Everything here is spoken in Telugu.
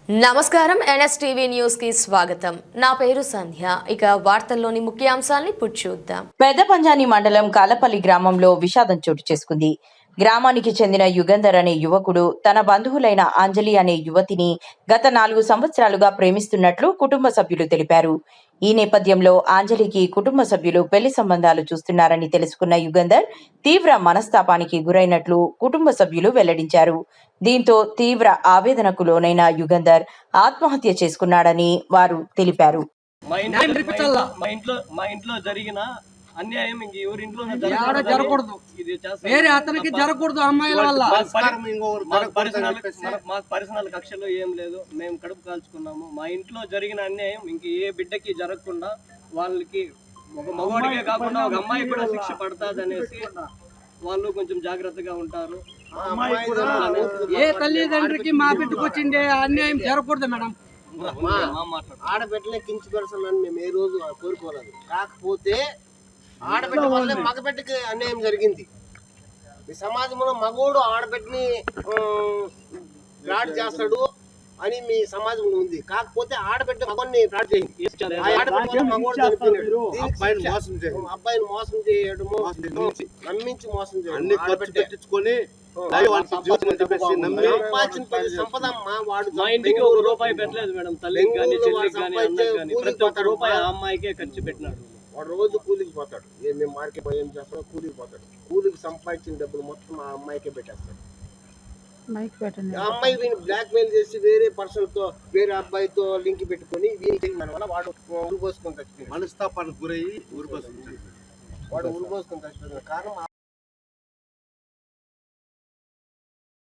నమస్కారం ఎన్ఎస్టీవీ న్యూస్ కి స్వాగతం. నా పేరు సంధ్య. ఇక వార్తల్లోని ముఖ్యాంశాలని చూద్దాం. పెద్దపంజాని మండలం కాలపల్లి గ్రామంలో విషాదం చోటు చేసుకుంది. గ్రామానికి చెందిన యుగంధర్ అనే యువకుడు తన బంధువులైన అంజలి అనే యువతిని గత 4 సంవత్సరాలుగా ప్రేమిస్తున్నట్లు కుటుంబ సభ్యులు తెలిపారు. ఈ నేపథ్యంలో అంజలికి కుటుంబ సభ్యులు పెళ్లి సంబంధాలు చూస్తున్నారని తెలుసుకున్న యుగంధర్ తీవ్ర మనస్తాపానికి గురైనట్లు కుటుంబ సభ్యులు వెల్లడించారు. దీంతో తీవ్ర ఆవేదనకు లోనైన యుగంధర్ ఆత్మహత్య చేసుకున్నాడని వారు తెలిపారు. మా ఇంట్లో జరిగిన అన్యాయం ఇంక ఎవరి ఇంట్లో జరగకూడదు, వేరే అతనికి జరగకూడదు. అమ్మాయిల వల్ల మాకు పర్సనల్ కక్షలు ఏం లేదు, మేము కడుపు కాల్చుకున్నాము. మా ఇంట్లో జరిగిన అన్యాయం ఇంక ఏ బిడ్డకి జరగకుండా వాళ్ళకి ఒక మగవాడికే కాకుండా ఒక అమ్మాయి కూడా శిక్ష పడుతుంది అనేసి వాళ్ళు కొంచెం జాగ్రత్తగా ఉంటారు. ఏ తల్లిదండ్రికి మా బిడ్డకు వచ్చిండే అన్యాయం జరగకూడదు మేడం. ఆడబిడ్డలే కించపరచాలని మేము ఏ రోజు కోరుకోలేదు. కాకపోతే ఆడబిడ్డ వల్లే మగబిడ్డకి అన్యాయం జరిగింది. ఈ సమాజంలో మగోడు ఆడబిడ్డని ఫ్రాడ్ చేస్తాడు అని మీ సమాజంలో ఉంది. కాకపోతే ఆడబిడ్డ మగోడిని ఫ్రాడ్ చేయండి. అబ్బాయిని మోసం చేయడము, నమ్మించి మోసం చేయడం, సంపద వాడు మా ఇంటికి ఒక రూపాయి పెట్టలేదు మేడం. తల్లికి కానీ చెల్లికి కానీ అన్నకి కానీ ప్రతి ఒక్క రూపాయి ఆ అమ్మాయికే ఖర్చు పెట్టినాడు. వాడు రోజు కూలికి పోతాడు. మేము మార్కెట్ ఏం చేస్తాడో కూలికి పోతాడు. కూలికి సంపాదించిన డబ్బులు మొత్తం ఆ అమ్మాయికే పెట్టేస్తాడు. ఆ అమ్మాయి వీడిని బ్లాక్ మెయిల్ చేసి వేరే పర్సన్ తో వేరే అబ్బాయితో లింక్ పెట్టుకొని వీని వల్ల వాడు ఉరిపోసుకొని చచ్చిపోయింది. మనస్తాపానికి గురయ్యి ఉరిపోసుకొని వాడు ఉరిపోసుకొని చచ్చిపోయిన కారణం